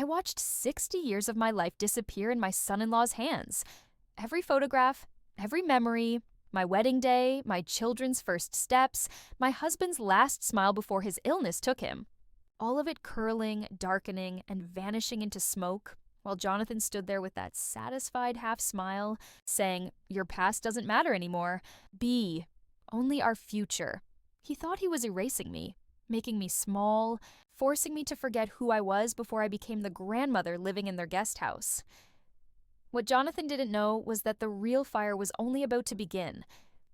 I watched 60 years of my life disappear in my son-in-law's hands. Every photograph, every memory, my wedding day, my children's first steps, my husband's last smile before his illness took him. All of it curling, darkening, and vanishing into smoke, while Jonathan stood there with that satisfied half smile, saying, "Your past doesn't matter anymore. Be only our future." He thought he was erasing me, making me small, forcing me to forget who I was before I became the grandmother living in their guest house. What Jonathan didn't know was that the real fire was only about to begin.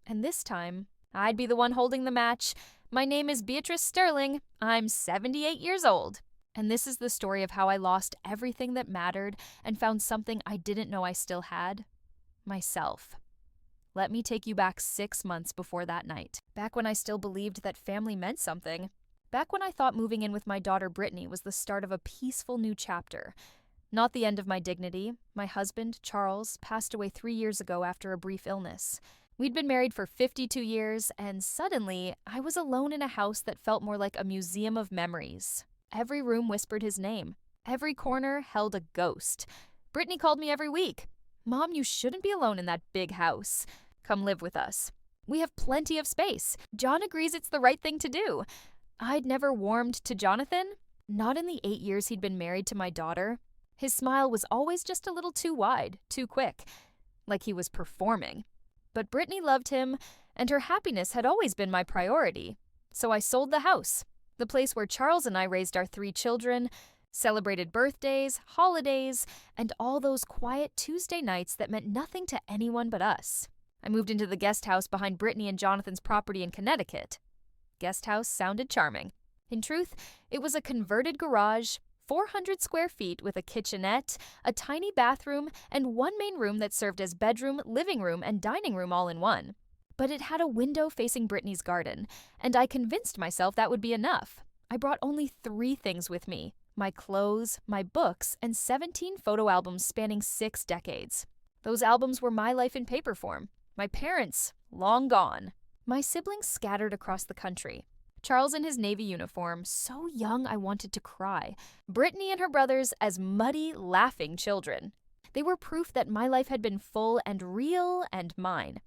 And this time, I'd be the one holding the match. My name is Beatrice Sterling. I'm 78 years old. And this is the story of how I lost everything that mattered and found something I didn't know I still had: myself. Let me take you back 6 months before that night. Back when I still believed that family meant something. Back when I thought moving in with my daughter Brittany was the start of a peaceful new chapter. Not the end of my dignity. My husband, Charles, passed away 3 years ago after a brief illness. We'd been married for 52 years, and suddenly, I was alone in a house that felt more like a museum of memories. Every room whispered his name. Every corner held a ghost. Brittany called me every week. "Mom, you shouldn't be alone in that big house. Come live with us. We have plenty of space. John agrees it's the right thing to do." I'd never warmed to Jonathan, not in the 8 years he'd been married to my daughter. His smile was always just a little too wide, too quick, like he was performing. But Brittany loved him, and her happiness had always been my priority. So I sold the house, the place where Charles and I raised our 3 children, celebrated birthdays, holidays, and all those quiet Tuesday nights that meant nothing to anyone but us. I moved into the guest house behind Brittany and Jonathan's property in Connecticut. Guest house sounded charming. In truth, it was a converted garage, 400 square feet with a kitchenette, a tiny bathroom, and one main room that served as bedroom, living room, and dining room all in one. But it had a window facing Brittany's garden, and I convinced myself that would be enough. I brought only 3 things with me: my clothes, my books, and 17 photo albums spanning 6 decades. Those albums were my life in paper form. My parents, long gone. My siblings scattered across the country. Charles in his Navy uniform, so young I wanted to cry. Brittany and her brothers as muddy, laughing children. They were proof that my life had been full and real and mine.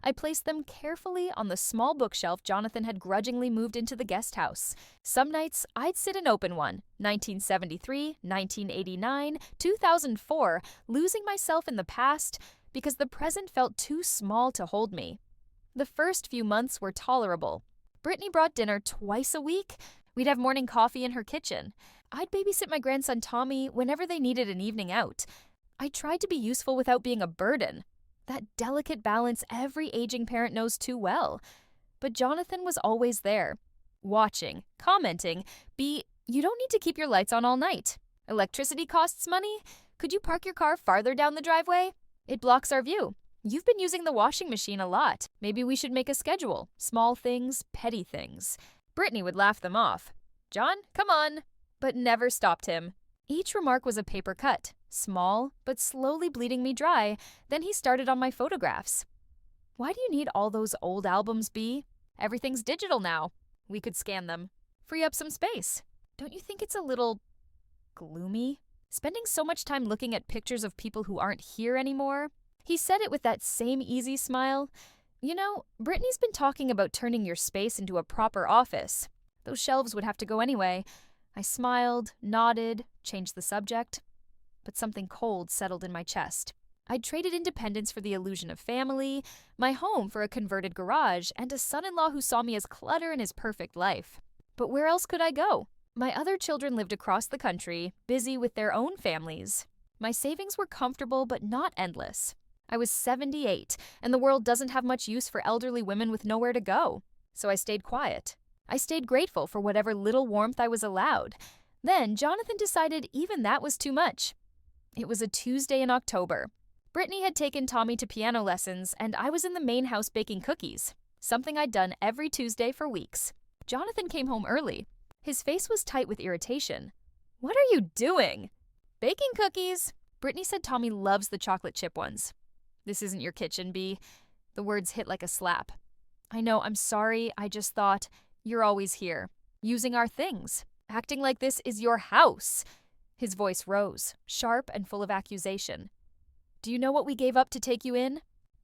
I placed them carefully on the small bookshelf Jonathan had grudgingly moved into the guest house. Some nights, I'd sit and open one, 1973, 1989, 2004, losing myself in the past because the present felt too small to hold me. The first few months were tolerable. Brittany brought dinner twice a week. We'd have morning coffee in her kitchen. I'd babysit my grandson Tommy whenever they needed an evening out. I tried to be useful without being a burden. That delicate balance every aging parent knows too well. But Jonathan was always there, watching, commenting, "You don't need to keep your lights on all night. Electricity costs money. Could you park your car farther down the driveway? It blocks our view. You've been using the washing machine a lot. Maybe we should make a schedule. Small things, petty things." Brittany would laugh them off. "John, come on," but never stopped him. Each remark was a paper cut, small, but slowly bleeding me dry. Then he started on my photographs. "Why do you need all those old albums, B? Everything's digital now. We could scan them. Free up some space. Don't you think it's a little gloomy? Spending so much time looking at pictures of people who aren't here anymore?" He said it with that same easy smile. "You know, Brittany's been talking about turning your space into a proper office. Those shelves would have to go anyway." I smiled, nodded, changed the subject. But something cold settled in my chest. I'd traded independence for the illusion of family, my home for a converted garage, and a son-in-law who saw me as clutter in his perfect life. But where else could I go? My other children lived across the country, busy with their own families. My savings were comfortable but not endless. I was 78, and the world doesn't have much use for elderly women with nowhere to go. So I stayed quiet. I stayed grateful for whatever little warmth I was allowed. Then Jonathan decided even that was too much. It was a Tuesday in October. Brittany had taken Tommy to piano lessons, and I was in the main house baking cookies, something I'd done every Tuesday for weeks. Jonathan came home early. His face was tight with irritation. "What are you doing?" "Baking cookies." Brittany said Tommy loves the chocolate chip ones. "This isn't your kitchen, B." The words hit like a slap. "I know, I'm sorry. I just thought, you're always here, using our things. Acting like this is your house." His voice rose, sharp and full of accusation. Do you know what we gave up to take you in?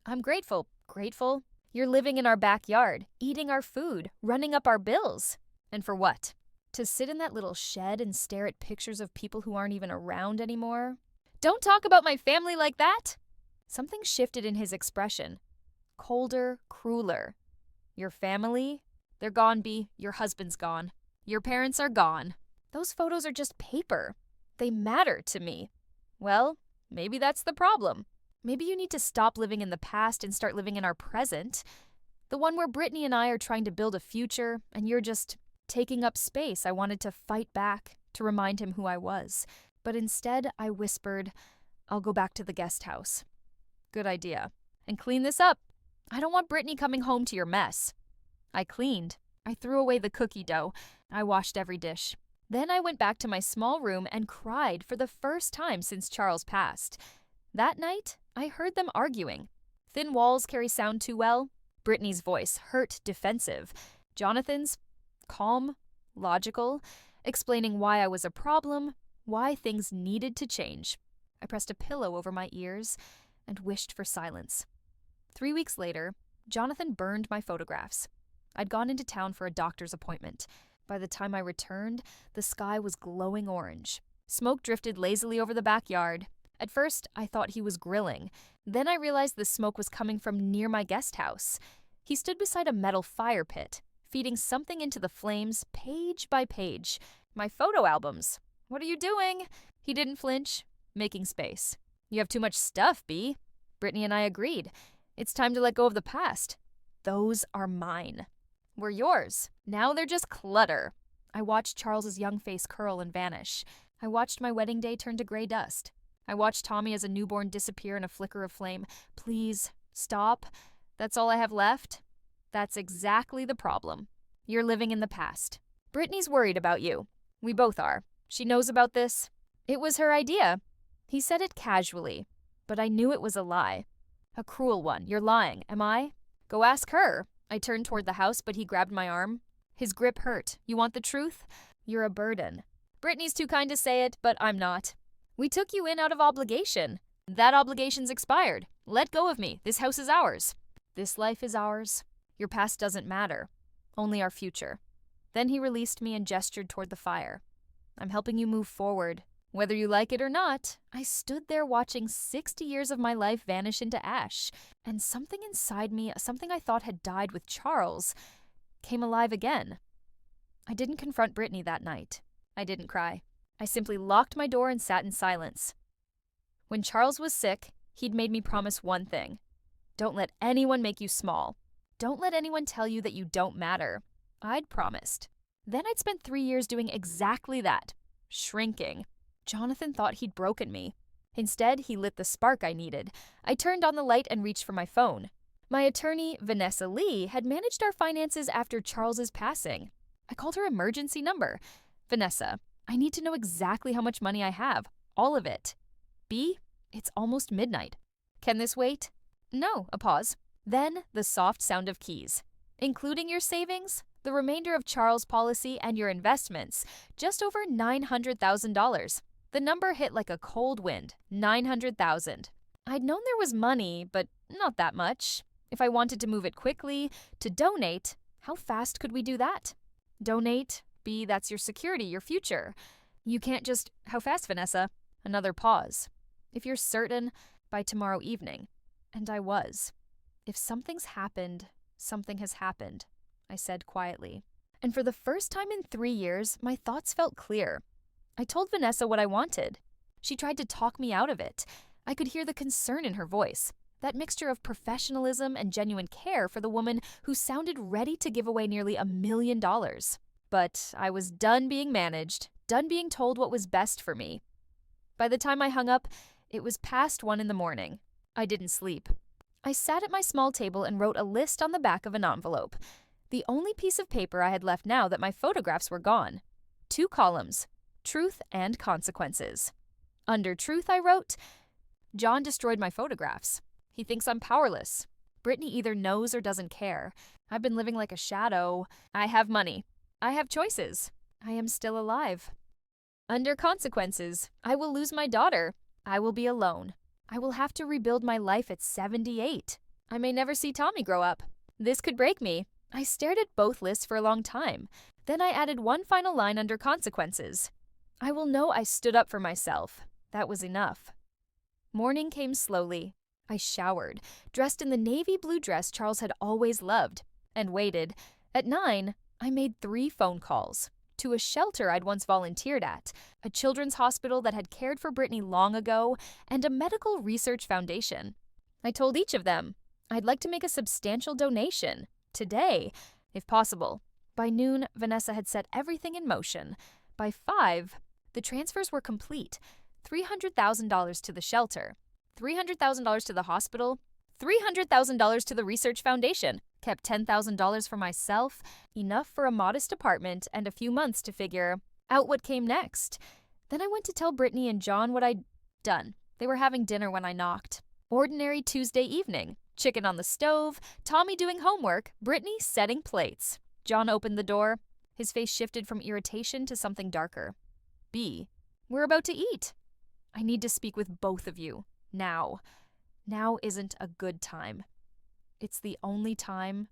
I'm grateful. Grateful? You're living in our backyard, eating our food, running up our bills. And for what? To sit in that little shed and stare at pictures of people who aren't even around anymore? Don't talk about my family like that! Something shifted in his expression. Colder, crueler. Your family? They're gone, Bea. Your husband's gone. Your parents are gone. Those photos are just paper. They matter to me. Well, maybe that's the problem. Maybe you need to stop living in the past and start living in our present. The one where Brittany and I are trying to build a future, and you're just taking up space. I wanted to fight back, to remind him who I was. But instead, I whispered, I'll go back to the guest house. Good idea. And clean this up. I don't want Brittany coming home to your mess. I cleaned. I threw away the cookie dough. I washed every dish. Then I went back to my small room and cried for the first time since Charles passed. That night, I heard them arguing. Thin walls carry sound too well. Brittany's voice hurt, defensive. Jonathan's calm, logical, explaining why I was a problem, why things needed to change. I pressed a pillow over my ears and wished for silence. 3 weeks later, Jonathan burned my photographs. I'd gone into town for a doctor's appointment. By the time I returned, the sky was glowing orange. Smoke drifted lazily over the backyard. At first, I thought he was grilling. Then I realized the smoke was coming from near my guest house. He stood beside a metal fire pit, feeding something into the flames page by page. My photo albums. What are you doing? He didn't flinch, making space. You have too much stuff, Bea. Brittany and I agreed. It's time to let go of the past. Those are mine. Were yours. Now they're just clutter. I watched Charles's young face curl and vanish. I watched my wedding day turn to gray dust. I watched Tommy as a newborn disappear in a flicker of flame. Please, stop. That's all I have left? That's exactly the problem. You're living in the past. Brittany's worried about you. We both are. She knows about this. It was her idea. He said it casually, but I knew it was a lie. A cruel one. You're lying, am I? Go ask her. I turned toward the house, but he grabbed my arm. His grip hurt. You want the truth? You're a burden. Brittany's too kind to say it, but I'm not. We took you in out of obligation. That obligation's expired. Let go of me. This house is ours. This life is ours. Your past doesn't matter. Only our future. Then he released me and gestured toward the fire. I'm helping you move forward. Whether you like it or not, I stood there watching 60 years of my life vanish into ash, and something inside me, something I thought had died with Charles, came alive again. I didn't confront Brittany that night. I didn't cry. I simply locked my door and sat in silence. When Charles was sick, he'd made me promise one thing. Don't let anyone make you small. Don't let anyone tell you that you don't matter. I'd promised. Then I'd spent 3 years doing exactly that, shrinking. Jonathan thought he'd broken me. Instead, he lit the spark I needed. I turned on the light and reached for my phone. My attorney, Vanessa Lee, had managed our finances after Charles's passing. I called her emergency number. Vanessa, I need to know exactly how much money I have. All of it. Bea, it's almost midnight. Can this wait? No, a pause. Then the soft sound of keys. Including your savings, the remainder of Charles' policy, and your investments, just over $900,000. The number hit like a cold wind, 900,000. I'd known there was money, but not that much. If I wanted to move it quickly, to donate, how fast could we do that? Donate, Bea, that's your security, your future. You can't just, how fast, Vanessa? Another pause. If you're certain, by tomorrow evening. And I was. If something's happened, something has happened, I said quietly. And for the first time in 3 years, my thoughts felt clear. I told Vanessa what I wanted. She tried to talk me out of it. I could hear the concern in her voice, that mixture of professionalism and genuine care for the woman who sounded ready to give away nearly $1 million. But I was done being managed, done being told what was best for me. By the time I hung up, it was past 1 a.m. I didn't sleep. I sat at my small table and wrote a list on the back of an envelope. The only piece of paper I had left now that my photographs were gone. 2 columns. Truth and consequences. Under truth, I wrote, John destroyed my photographs. He thinks I'm powerless. Brittany either knows or doesn't care. I've been living like a shadow. I have money. I have choices. I am still alive. Under consequences, I will lose my daughter. I will be alone. I will have to rebuild my life at 78. I may never see Tommy grow up. This could break me. I stared at both lists for a long time. Then I added one final line under consequences. I will know I stood up for myself. That was enough. Morning came slowly. I showered, dressed in the navy blue dress Charles had always loved, and waited. At 9, I made 3 phone calls. To a shelter I'd once volunteered at, a children's hospital that had cared for Brittany long ago, and a medical research foundation. I told each of them I'd like to make a substantial donation, today, if possible. By noon, Vanessa had set everything in motion. By 5, the transfers were complete. $300,000 to the shelter, $300,000 to the hospital, $300,000 to the research foundation. Kept $10,000 for myself, enough for a modest apartment and a few months to figure out what came next. Then I went to tell Brittany and John what I'd done. They were having dinner when I knocked. Ordinary Tuesday evening. Chicken on the stove, Tommy doing homework, Brittany setting plates. John opened the door. His face shifted from irritation to something darker. B, we're about to eat. I need to speak with both of you. Now. Now isn't a good time. It's the only time.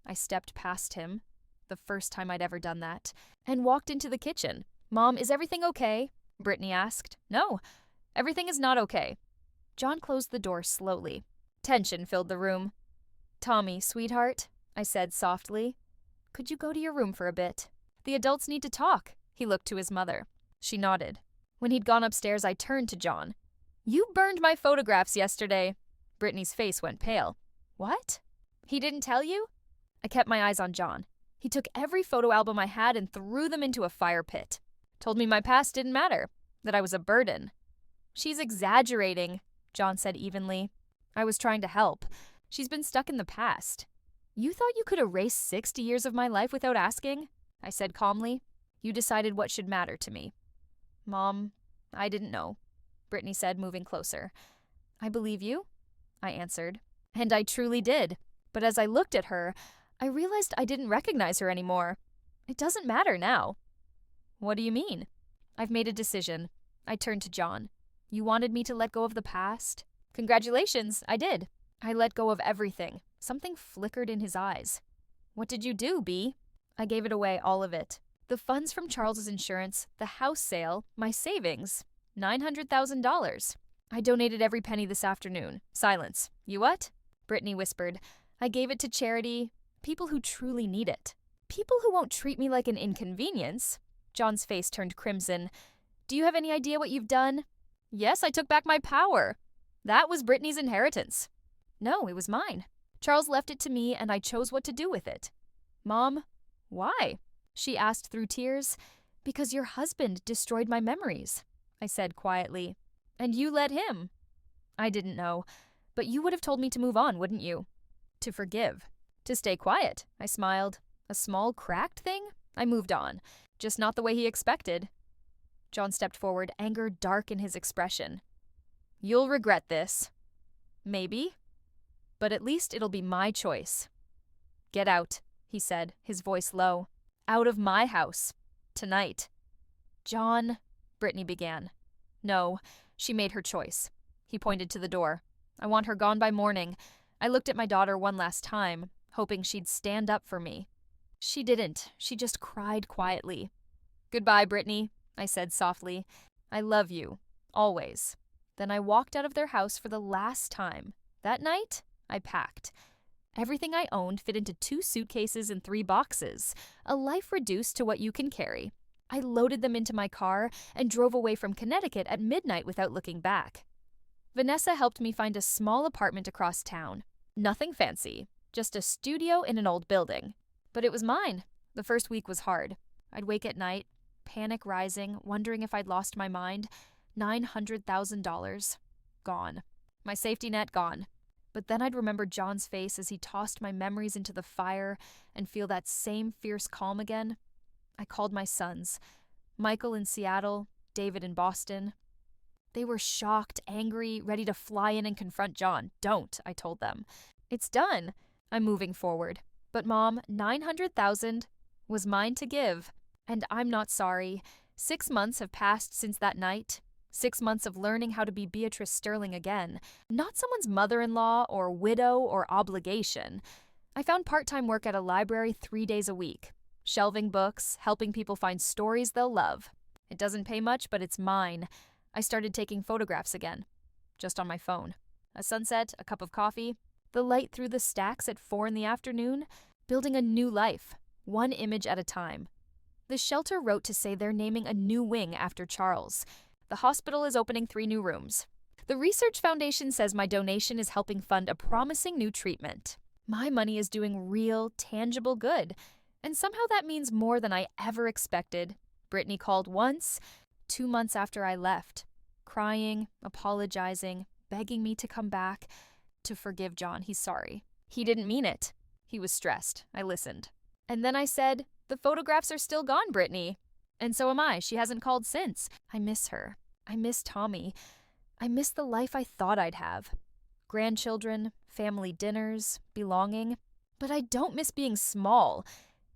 I stepped past him, the first time I'd ever done that, and walked into the kitchen. Mom, is everything okay? Brittany asked. No, everything is not okay. John closed the door slowly. Tension filled the room. Tommy, sweetheart, I said softly, could you go to your room for a bit? The adults need to talk. He looked to his mother. She nodded. When he'd gone upstairs, I turned to John. You burned my photographs yesterday. Brittany's face went pale. What? He didn't tell you? I kept my eyes on John. He took every photo album I had and threw them into a fire pit. Told me my past didn't matter, that I was a burden. She's exaggerating, John said evenly. I was trying to help. She's been stuck in the past. You thought you could erase 60 years of my life without asking? I said calmly. You decided what should matter to me. Mom, I didn't know, Brittany said, moving closer. I believe you, I answered. And I truly did. But as I looked at her, I realized I didn't recognize her anymore. It doesn't matter now. What do you mean? I've made a decision. I turned to John. You wanted me to let go of the past? Congratulations, I did. I let go of everything. Something flickered in his eyes. What did you do, B? I gave it away, all of it. The funds from Charles's insurance, the house sale, my savings. $900,000. I donated every penny this afternoon. Silence. You what? Brittany whispered. I gave it to charity. People who truly need it. People who won't treat me like an inconvenience. John's face turned crimson. Do you have any idea what you've done? Yes, I took back my power. That was Brittany's inheritance. No, it was mine. Charles left it to me and I chose what to do with it. Mom, why? She asked through tears. Because your husband destroyed my memories, I said quietly. And you let him. I didn't know. But you would have told me to move on, wouldn't you? To forgive. To stay quiet, I smiled. A small cracked thing? I moved on. Just not the way he expected. John stepped forward, anger dark in his expression. You'll regret this. Maybe. But at least it'll be my choice. Get out, he said, his voice low. Out of my house. Tonight. John, Brittany began. No, she made her choice. He pointed to the door. I want her gone by morning. I looked at my daughter one last time, hoping she'd stand up for me. She didn't. She just cried quietly. Goodbye, Brittany, I said softly. I love you. Always. Then I walked out of their house for the last time. That night, I packed. Everything I owned fit into 2 suitcases and 3 boxes, a life reduced to what you can carry. I loaded them into my car and drove away from Connecticut at midnight without looking back. Vanessa helped me find a small apartment across town. Nothing fancy, just a studio in an old building. But it was mine. The first week was hard. I'd wake at night, panic rising, wondering if I'd lost my mind. $900,000. Gone. My safety net gone. But then I'd remember John's face as he tossed my memories into the fire and feel that same fierce calm again. I called my sons. Michael in Seattle, David in Boston. They were shocked, angry, ready to fly in and confront John. Don't, I told them. It's done. I'm moving forward. But Mom, $900,000 was mine to give. And I'm not sorry. 6 months have passed since that night. 6 months of learning how to be Beatrice Sterling again, not someone's mother-in-law or widow or obligation. I found part-time work at a library 3 days a week, shelving books, helping people find stories they'll love. It doesn't pay much, but it's mine. I started taking photographs again, just on my phone. A sunset, a cup of coffee, the light through the stacks at 4 in the afternoon, building a new life, one image at a time. The shelter wrote to say they're naming a new wing after Charles. The hospital is opening 3 new rooms. The Research Foundation says my donation is helping fund a promising new treatment. My money is doing real, tangible good. And somehow that means more than I ever expected. Brittany called once, 2 months after I left, crying, apologizing, begging me to come back, to forgive John. He's sorry. He didn't mean it. He was stressed. I listened. And then I said, "The photographs are still gone, Brittany." And so am I. She hasn't called since. I miss her. I miss Tommy. I miss the life I thought I'd have. Grandchildren, family dinners, belonging. But I don't miss being small.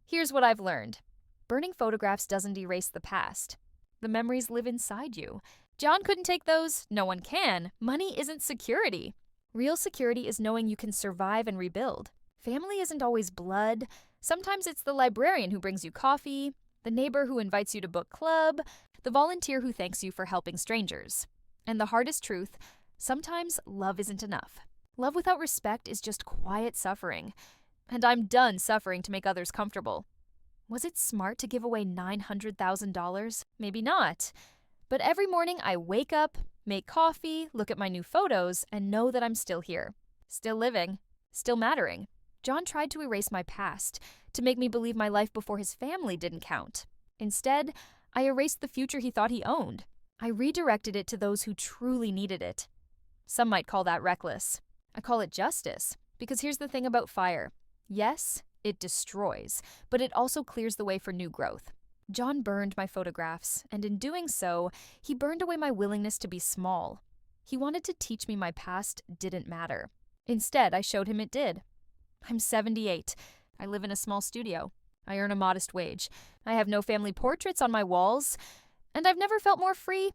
Here's what I've learned. Burning photographs doesn't erase the past. The memories live inside you. John couldn't take those. No one can. Money isn't security. Real security is knowing you can survive and rebuild. Family isn't always blood. Sometimes it's the librarian who brings you coffee, the neighbor who invites you to book club, the volunteer who thanks you for helping strangers. And the hardest truth, sometimes love isn't enough. Love without respect is just quiet suffering. And I'm done suffering to make others comfortable. Was it smart to give away $900,000? Maybe not. But every morning I wake up, make coffee, look at my new photos, and know that I'm still here. Still living. Still mattering. John tried to erase my past, to make me believe my life before his family didn't count. Instead, I erased the future he thought he owned. I redirected it to those who truly needed it. Some might call that reckless. I call it justice, because here's the thing about fire. Yes, it destroys, but it also clears the way for new growth. John burned my photographs, and in doing so, he burned away my willingness to be small. He wanted to teach me my past didn't matter. Instead, I showed him it did. I'm 78. I live in a small studio. I earn a modest wage. I have no family portraits on my walls. And I've never felt more free.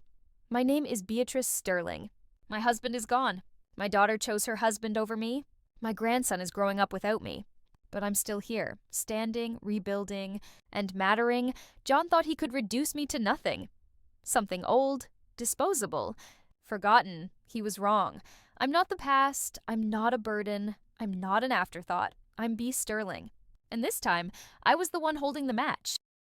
My name is Beatrice Sterling. My husband is gone. My daughter chose her husband over me. My grandson is growing up without me. But I'm still here, standing, rebuilding, and mattering. John thought he could reduce me to nothing. Something old, disposable, forgotten. He was wrong. I'm not the past. I'm not a burden. I'm not an afterthought. I'm B. Sterling. And this time, I was the one holding the match.